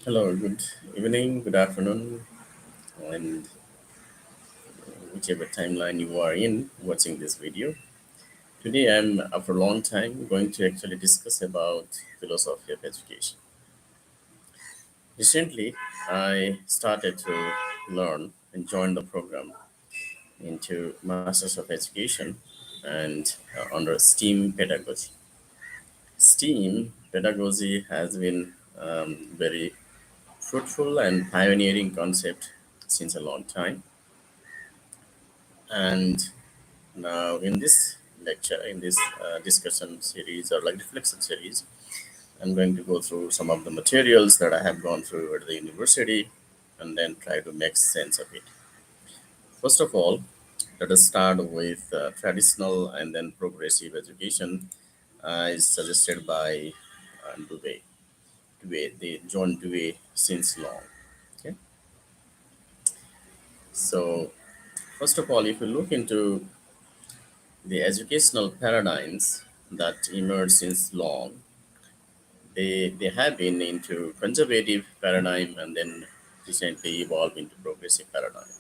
Hello, good evening, good afternoon, and whichever timeline you are in watching this video. Today, I'm after a long time going to actually discuss about philosophy of education. Recently, I started to learn and join the program into Masters of Education and under STEAM pedagogy. STEAM pedagogy has been very fruitful and pioneering concept since a long time. And now, in this lecture, in this discussion series or like reflection series, I'm going to go through some of the materials that I have gone through at the university and then try to make sense of it. First of all, let us start with traditional and then progressive education is suggested by Dewey. The John Dewey since long. Okay, so first of all, if you look into the educational paradigms that emerged since long, they have been into conservative paradigm and then recently evolved into progressive paradigm.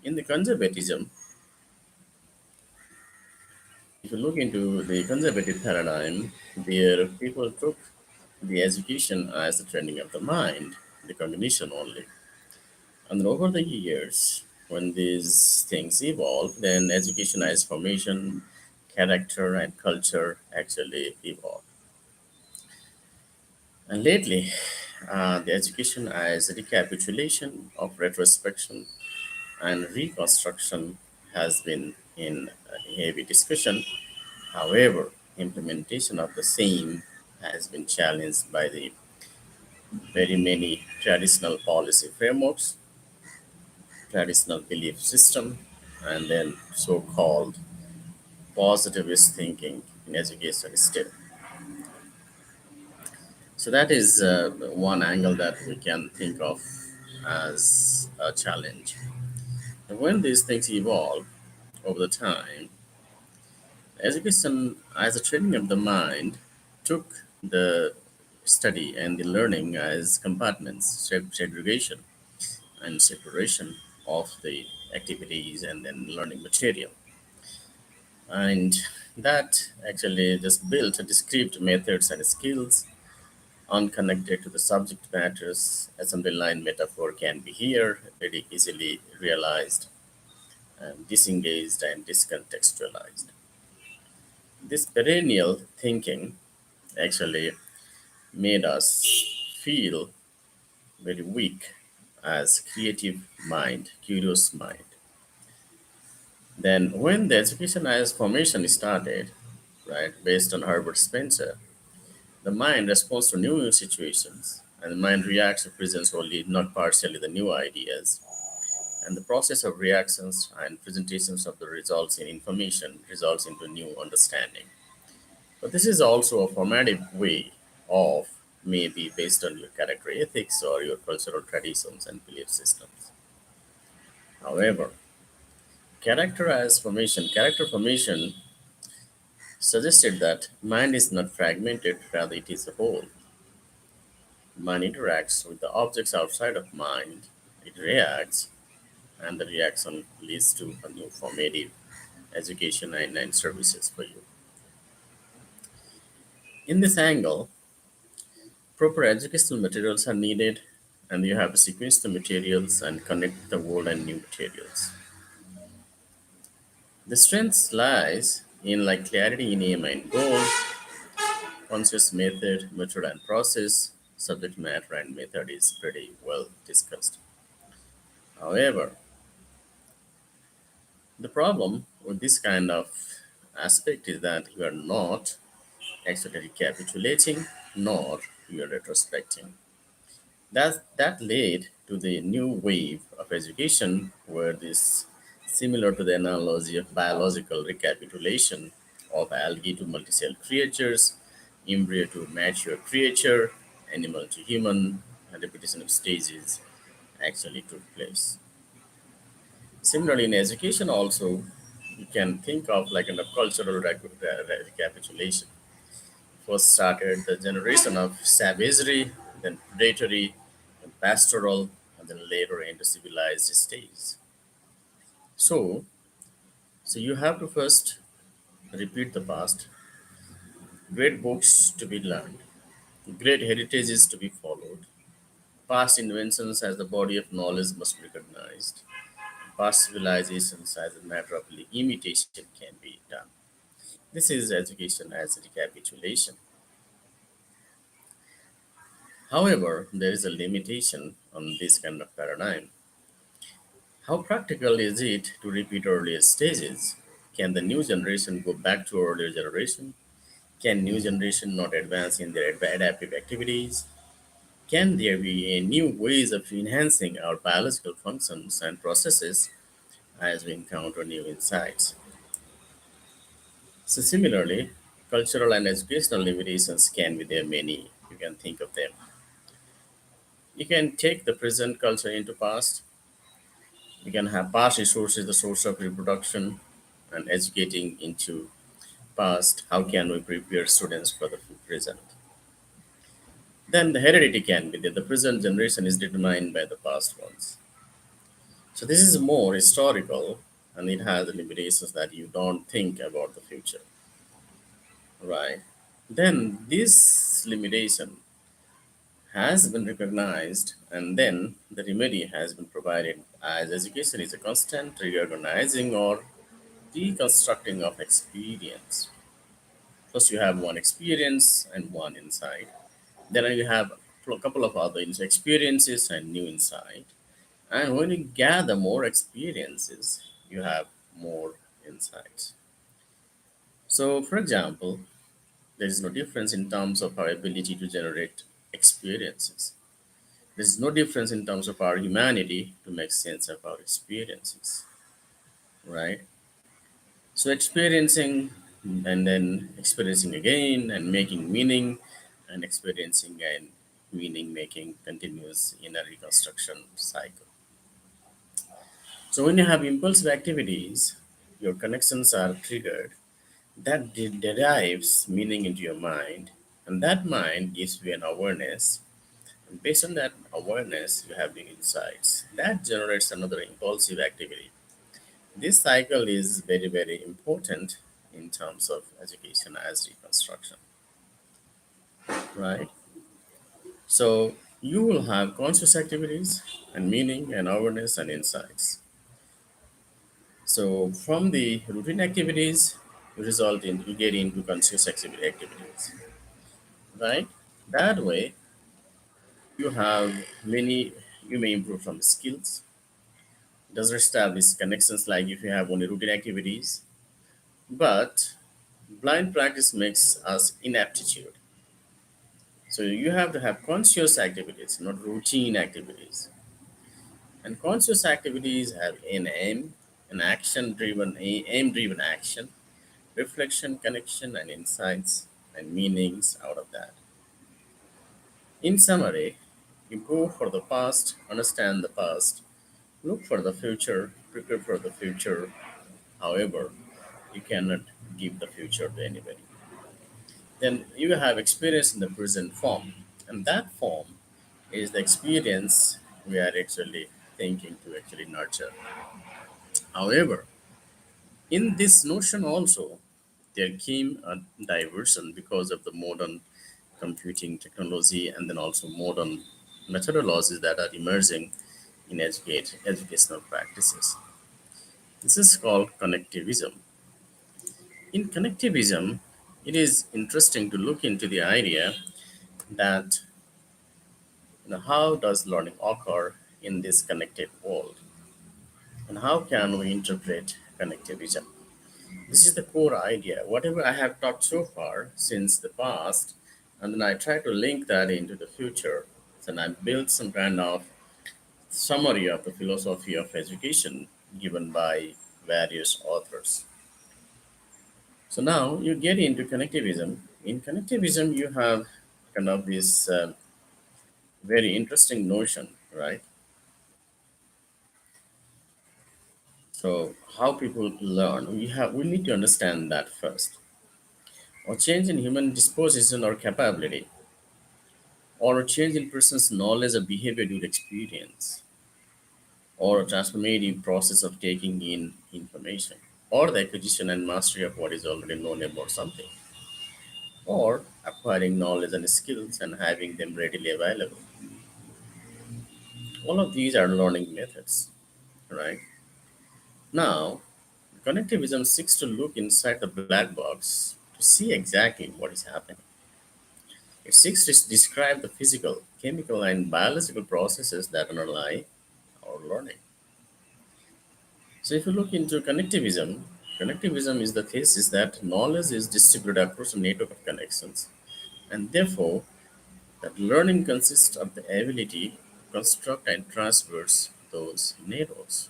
In the conservatism, if you look into the conservative paradigm, where people took the education as the training of the mind, the cognition only. And over the years, when these things evolve, then education as formation, character, and culture actually evolve. And lately, the education as a recapitulation of retrospection and reconstruction has been in heavy discussion. However, implementation of the same has been challenged by the very many traditional policy frameworks, traditional belief system, and then so-called positivist thinking in education still. So that is one angle that we can think of as a challenge. And when these things evolve over the time, education as a training of the mind took the study and the learning as compartments, segregation and separation of the activities and then learning material. And that actually just built discrete methods and skills unconnected to the subject matters. Assembly line metaphor can be here very easily realized and disengaged and discontextualized. This perennial thinking actually made us feel very weak as creative mind, curious mind. Then when the education as formation started, right, based on Herbert Spencer, the mind responds to new situations and the mind reacts to presents only, not partially, the new ideas. And the process of reactions and presentations of the results in information results into new understanding. But this is also a formative way of maybe based on your character ethics or your cultural traditions and belief systems. However, character formation suggested that mind is not fragmented, rather it is a whole. Mind interacts with the objects outside of mind. It reacts, and the reaction leads to a new formative education and services for you. In this angle, proper educational materials are needed, and you have to sequence the materials and connect the old and new materials. The strength lies in like clarity in aim and goal, conscious method and process, subject matter and method is pretty well discussed. However, the problem with this kind of aspect is that you are not actually recapitulating nor you are retrospecting. That led to the new wave of education where this similar to the analogy of biological recapitulation of algae to multicell creatures, embryo to mature creature, animal to human, and repetition of stages actually took place. Similarly, in education also, you can think of like a cultural recapitulation. First started the generation of savagery, then predatory, then pastoral, and then later into civilized stages. So, so you have to first repeat the past, great books to be learned, great heritages to be followed, past inventions as the body of knowledge must be recognized, past civilizations as a matter of imitation can be done. This is education as a recapitulation. However, there is a limitation on this kind of paradigm. How practical is it to repeat earlier stages? Can the new generation go back to earlier generation? Can new generation not advance in their adaptive activities? Can there be a new ways of enhancing our biological functions and processes as we encounter new insights? So similarly, cultural and educational limitations can be there many. You can think of them. You can take the present culture into past. You can have past resources, the source of reproduction, and educating into past. How can we prepare students for the present? Then the heredity can be that the present generation is determined by the past ones. So this is more historical, and it has limitations that you don't think about the future, right? Then this limitation has been recognized, and then the remedy has been provided as education is a constant reorganizing or deconstructing of experience. First, you have one experience and one insight. Then you have a couple of other experiences and new insight. And when you gather more experiences, you have more insights. So, for example, there is no difference in terms of our ability to generate experiences. There is no difference in terms of our humanity to make sense of our experiences, right? So, experiencing and then experiencing again and making meaning and experiencing and meaning making continues in a reconstruction cycle. So, when you have impulsive activities, your connections are triggered that derives meaning into your mind, and that mind gives you an awareness. And based on that awareness, you have the insights that generates another impulsive activity. This cycle is very, very important in terms of education as reconstruction, right? So you will have conscious activities and meaning and awareness and insights. So from the routine activities, you get into conscious activities, right? That way, you have many. You may improve from skills. It does establish connections like if you have only routine activities, but blind practice makes us inaptitude. So you have to have conscious activities, not routine activities. And conscious activities have an aim, an aim-driven action, reflection, connection, and insights and meanings out of that. In summary, you go for the past, understand the past, look for the future, prepare for the future. However, you cannot give the future to anybody. Then you have experience in the present form, and that form is the experience we are actually thinking to actually nurture. However, in this notion also, there came a diversion because of the modern computing technology and then also modern methodologies that are emerging in educational practices. This is called connectivism. In connectivism, it is interesting to look into the idea that how does learning occur in this connected world and how can we interpret connectivism. This is the core idea. Whatever I have talked so far since the past, and then I try to link that into the future. Then I built some kind of summary of the philosophy of education given by various authors. So now you get into connectivism. In connectivism, you have kind of this very interesting notion, right? So how people learn, we need to understand that first. Or change in human disposition or capability. or a change in person's knowledge or behavior due to experience, or a transformative process of taking in information, or the acquisition and mastery of what is already known about something, or acquiring knowledge and skills and having them readily available. All of these are learning methods, right? Now, connectivism seeks to look inside the black box to see exactly what is happening. It seeks to describe the physical, chemical, and biological processes that underlie our learning. So, if you look into connectivism, connectivism is the thesis that knowledge is distributed across a network of connections, and therefore, that learning consists of the ability to construct and traverse those networks.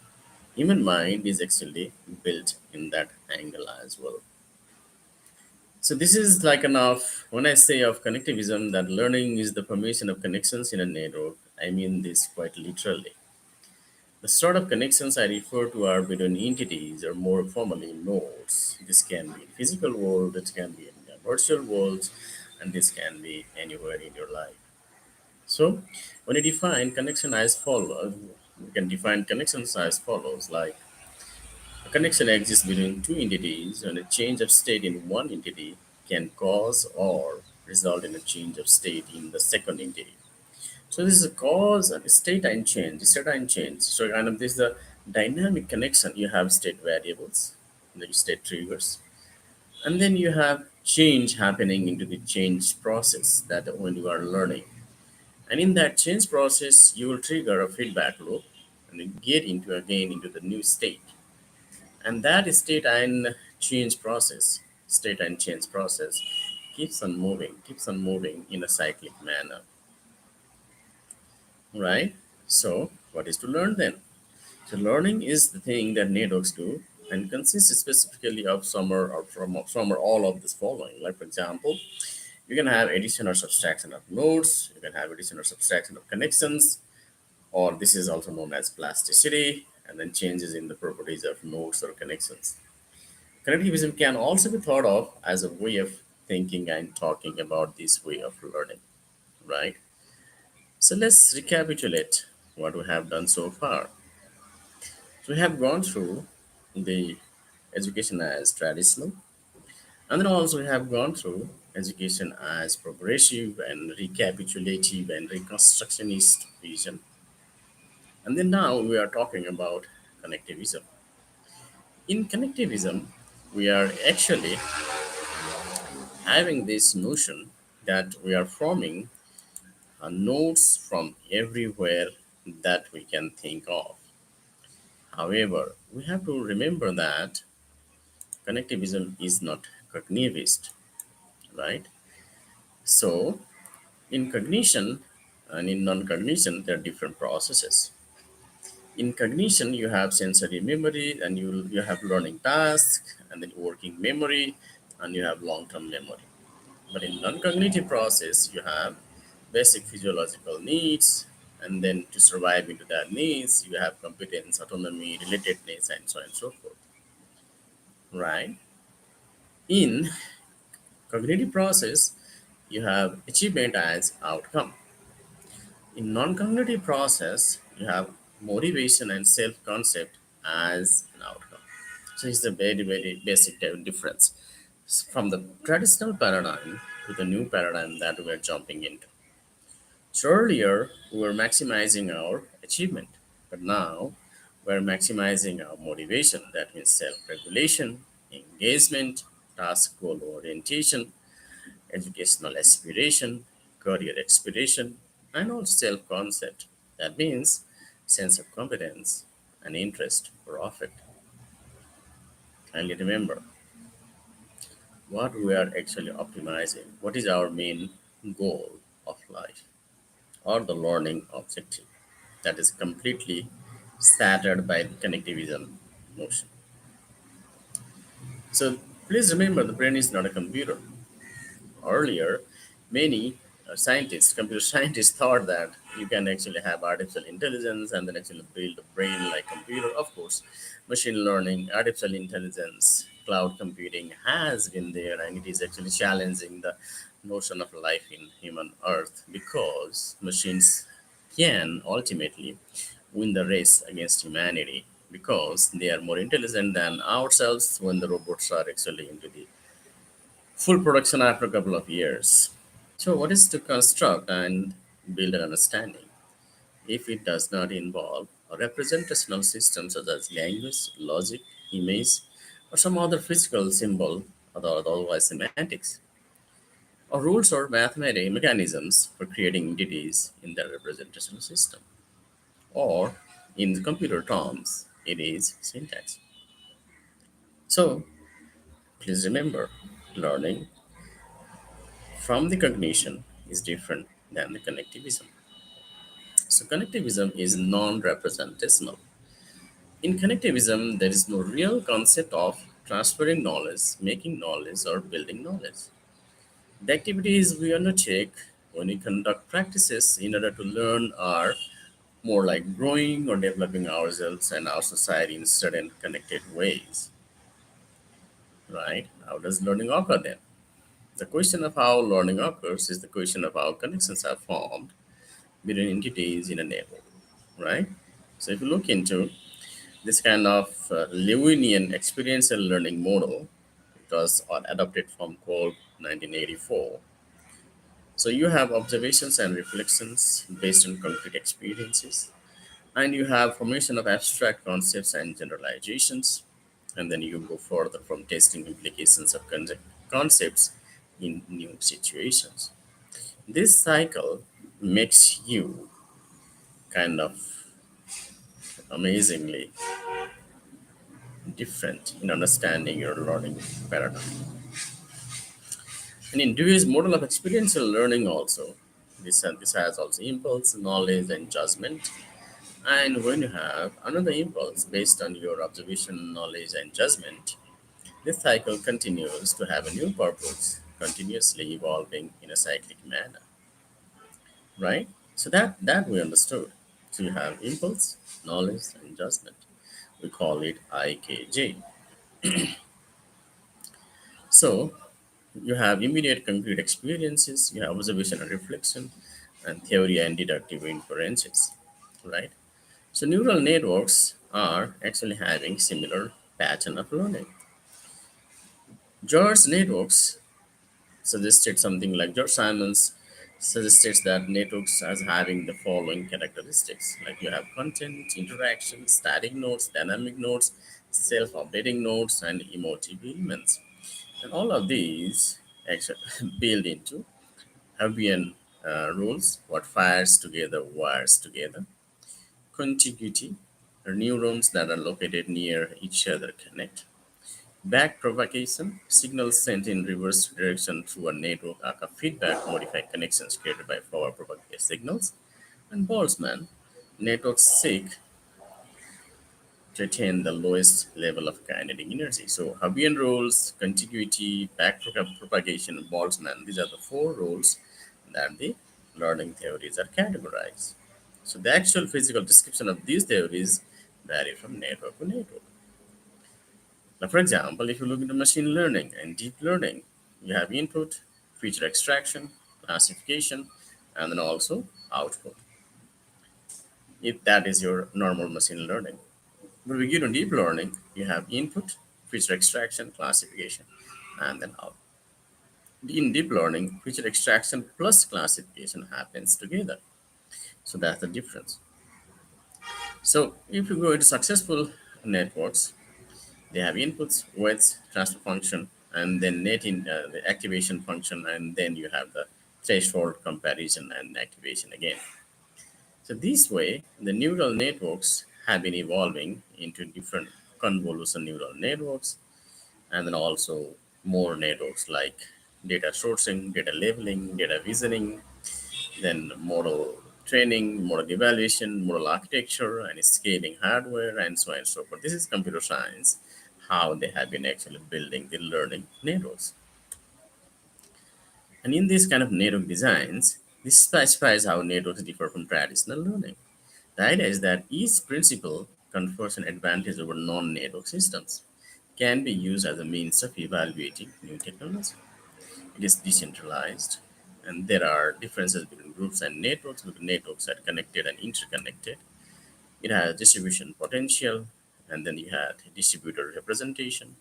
Human mind is actually built in that angle as well. So this is like enough. When I say of connectivism that learning is the formation of connections in a network, I mean this quite literally. The sort of connections I refer to are between entities or more formally nodes. This can be in physical world, it can be in the virtual worlds, and this can be anywhere in your life. So when you define connection as follows, we can define connections as follows like a connection exists between two entities, and a change of state in one entity can cause or result in a change of state in the second entity. So this is a cause and state and change, state and change. So kind of this is the dynamic connection. You have state variables, the state triggers, and then you have change happening into the change process that when you are learning. And in that change process, you will trigger a feedback loop and you get into again into the new state. And that state and change process keeps on moving in a cyclic manner, right? So, what is to learn then? So, learning is the thing that networks do and consists specifically of some or all of this following. Like, for example, you can have addition or subtraction of nodes, you can have addition or subtraction of connections, or this is also known as plasticity, and then changes in the properties of nodes or connections. Connectivism can also be thought of as a way of thinking and talking about this way of learning, right? So let's recapitulate what we have done so far. So we have gone through the education as traditional, and then also we have gone through education as progressive and recapitulative and reconstructionist vision. And then now we are talking about connectivism. In connectivism, we are actually having this notion that we are forming nodes from everywhere that we can think of. However, we have to remember that connectivism is not cognitivist, right? So, in cognition and in non cognition, there are different processes. In cognition, you have sensory memory and you have learning tasks and then working memory and you have long term memory. But in non-cognitive process, you have basic physiological needs, and then to survive into that needs, you have competence, autonomy, relatedness, and so on and so forth. Right? In cognitive process, you have achievement as outcome. In non-cognitive process, you have motivation and self-concept as an outcome. So it's a very, very basic difference from the traditional paradigm to the new paradigm that we're jumping into. So earlier, we were maximizing our achievement, but now we're maximizing our motivation. That means self regulation, engagement, task goal orientation, educational aspiration, career aspiration, and also self concept. That means sense of competence and interest, profit. Kindly remember what we are actually optimizing. What is our main goal of life or the learning objective? That is completely scattered by the connectivism notion. So please remember the brain is not a computer. Earlier, many scientists, computer scientists, thought that you can actually have artificial intelligence and then actually build a brain like computer. Of course, machine learning, artificial intelligence cloud computing has been there, and it is actually challenging the notion of life in human Earth because machines can ultimately win the race against humanity because they are more intelligent than ourselves when the robots are actually into the full production after a couple of years. So, what is to construct and build an understanding if it does not involve a representational system such as language, logic, image, or some other physical symbol, or otherwise semantics, or rules or mathematical mechanisms for creating entities in the representational system? Or, in computer terms, it is syntax. So, please remember, learning from the cognition is different than the connectivism. So, connectivism is non representational. In connectivism, there is no real concept of transferring knowledge, making knowledge, or building knowledge. The activities we undertake when we conduct practices in order to learn are more like growing or developing ourselves and our society in certain connected ways, right? How does learning occur then? The question of how learning occurs is the question of how connections are formed between entities in a network, right? So if you look into this kind of Lewinian experiential learning model, it was adopted from Cole 1984. So you have observations and reflections based on concrete experiences, and you have formation of abstract concepts and generalizations, and then you go further from testing implications of concepts in new situations. This cycle makes you kind of amazingly different in understanding your learning paradigm. And in Dewey's model of experiential learning also, this has also impulse, knowledge, and judgment. And when you have another impulse based on your observation, knowledge, and judgment, this cycle continues to have a new purpose, continuously evolving in a cyclic manner, right? So that we understood. So you have impulse, knowledge, and judgment. We call it IKJ. So you have immediate concrete experiences, you have observation and reflection, and theory and deductive inferences, right? So neural networks are actually having similar pattern of learning. George networks suggested something like George Simons suggested that networks as having the following characteristics, like you have content, interaction, static nodes, dynamic nodes, self-updating nodes, and emotive elements. And all of these actually build into Hubbian rules, what fires together wires together, contiguity, neurons that are located near each other connect. Back propagation, signals sent in reverse direction through a network are feedback modify connections created by forward propagated signals. And Boltzmann, networks seek to attain the lowest level of kinetic energy. So Hubbian rules, contiguity, propagation, and Boltzmann, these are the four rules that the learning theories are categorized. So the actual physical description of these theories vary from network to network. Now, for example, if you look into machine learning and deep learning, you have input, feature extraction, classification, and then also output. If that is your normal machine learning. When we get to deep learning, you have input, feature extraction, classification, and then out. In deep learning, feature extraction plus classification happens together. So that's the difference. So if you go into successful networks, they have inputs, weights, transfer function, and then the activation function, and then you have the threshold comparison and activation again. So this way, the neural networks have been evolving into different convolution neural networks, and then also more networks like data sourcing, data labeling, data visioning, then model training, model evaluation, model architecture, and scaling hardware, and so on and so forth. This is computer science, how they have been actually building the learning networks. And in this kind of network designs, this specifies how networks differ from traditional learning. The idea is that each principle confers an advantage over non network systems. can be used as a means of evaluating new technology. It is decentralized, and there are differences between groups and networks because networks are connected and interconnected. It has distribution potential, and then you had distributor representation,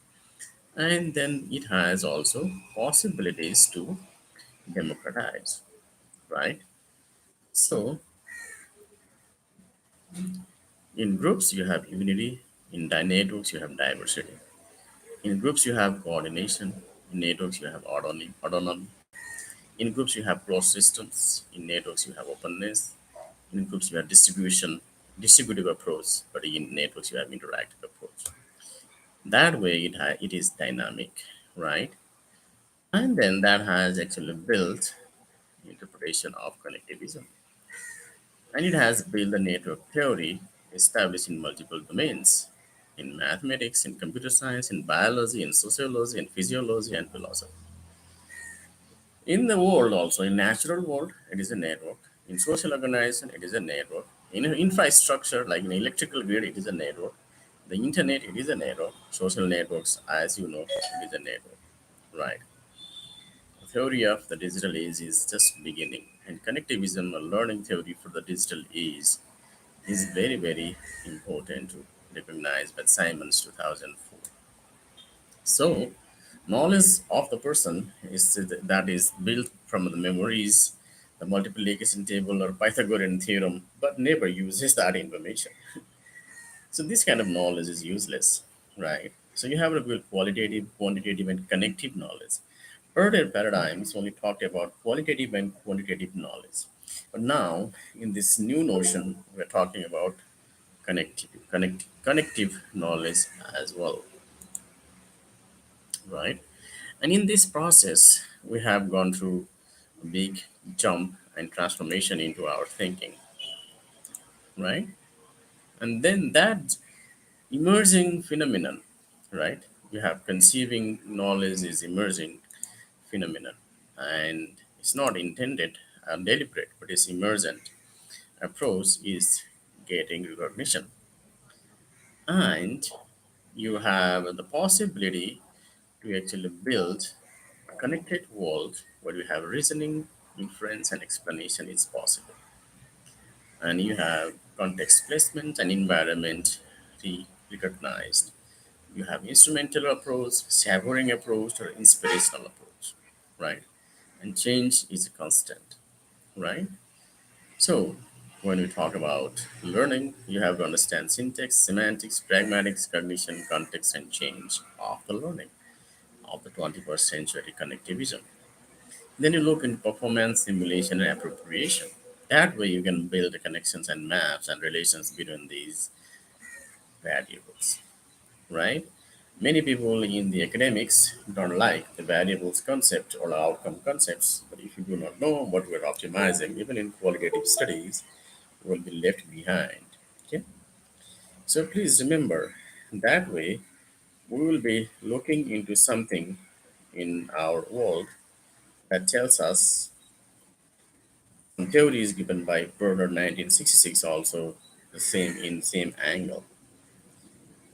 and then it has also possibilities to democratize, right? So, in groups, you have unity, in networks, you have diversity. In groups, you have coordination, in networks, you have autonomy. In groups, you have closed systems, in networks, you have openness. In groups, you have distributive approach, but in networks, you have interactive approach. That way, it is dynamic, right? And then that has actually built interpretation of connectivism. And it has built a network theory established in multiple domains in mathematics, in computer science, in biology, in sociology, in physiology, and philosophy. In the world, also, in natural world, it is a network. In social organization, it is a network. In infrastructure, like in electrical grid, it is a network. The internet, it is a network. Social networks, as you know, it is a network, right? The theory of the digital age is just beginning, and connectivism, a learning theory for the digital age, is very, very important to recognize by Simon's 2004. So, knowledge of the person is that is built from the memories, the multiplication table or Pythagorean theorem, but never uses that information. So, this kind of knowledge is useless, right? So, you have to build qualitative, quantitative, and connective knowledge. Earlier paradigms only talked about qualitative and quantitative knowledge. But now, in this new notion, we're talking about connective knowledge as well, right? And in this process, we have gone through a big jump and transformation into our thinking, right? And then that emerging phenomenon, right? You have conceiving knowledge is emerging phenomenon, and it's not intended and deliberate, but it's emergent. Approach is getting recognition, and you have the possibility to actually build a connected world where you have reasoning, inference, and explanation is possible. And you have context placement and environment recognized. You have instrumental approach, savoring approach, or inspirational approach, right? And change is a constant, right? So when we talk about learning, you have to understand syntax, semantics, pragmatics, cognition, context, and change of the learning of the 21st century connectivism. Then you look in performance, simulation, and appropriation. That way you can build the connections and maps and relations between these variables, right? Many people in the academics don't like the variables concept or outcome concepts, but if you do not know what we're optimizing, even in qualitative studies, you will be left behind. Okay? So please remember that way we will be looking into something in our world that tells us theory is given by Bernard 1966 also the same in same angle,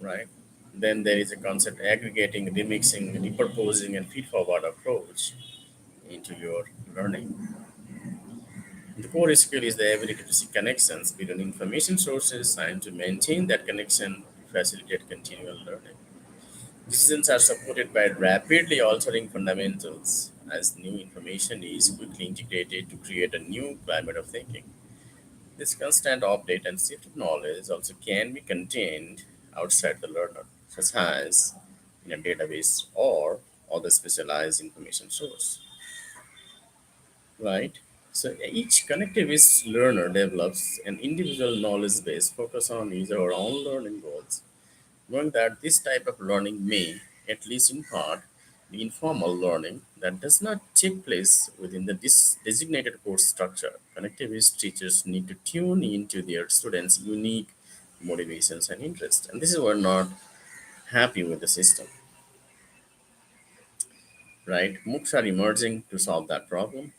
right? Then there is a concept aggregating, remixing, repurposing, and feed-forward approach into your learning. The core skill is the ability to see connections between information sources and to maintain that connection to facilitate continual learning. Decisions are supported by rapidly altering fundamentals as new information is quickly integrated to create a new climate of thinking. This constant update and shift of knowledge also can be contained outside the learner, such as in a database or other specialized information source, right? So each connectivist learner develops an individual knowledge base focused on his or her own learning goals, knowing that this type of learning may, at least in part, be informal learning that does not take place within the designated course structure. Connectivist teachers need to tune into their students' unique motivations and interests. And this is why we're not happy with the system, right? MOOCs are emerging to solve that problem,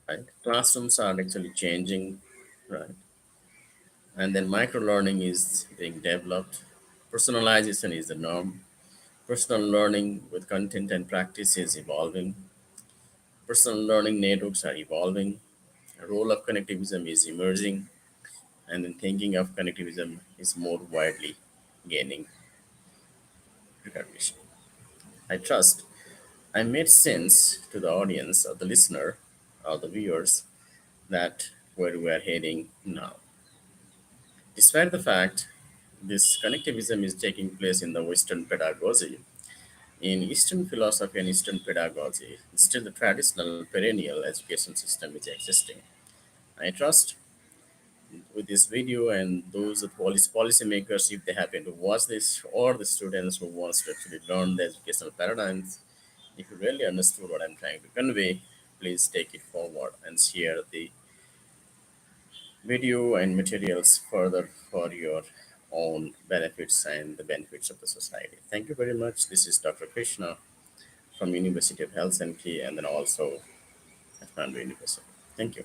right? Classrooms are actually changing, right? And then micro learning is being developed, Personalization is the norm. Personal learning with content and practice is evolving. Personal learning networks are evolving. The role of connectivism is emerging, and then thinking of connectivism is more widely gaining recognition. I trust I made sense to the audience or the listener or the viewers that where we are heading now. Despite the fact this connectivism is taking place in the Western pedagogy, in Eastern philosophy and Eastern pedagogy, still the traditional perennial education system is existing. I trust with this video and those policymakers, if they happen to watch this, or the students who wants to actually learn the educational paradigms, if you really understood what I'm trying to convey, please take it forward and share the video and materials further for your own benefits and the benefits of the society. Thank you very much. This is Dr. Krishna from University of Helsinki and then also at Pandu University. Thank you.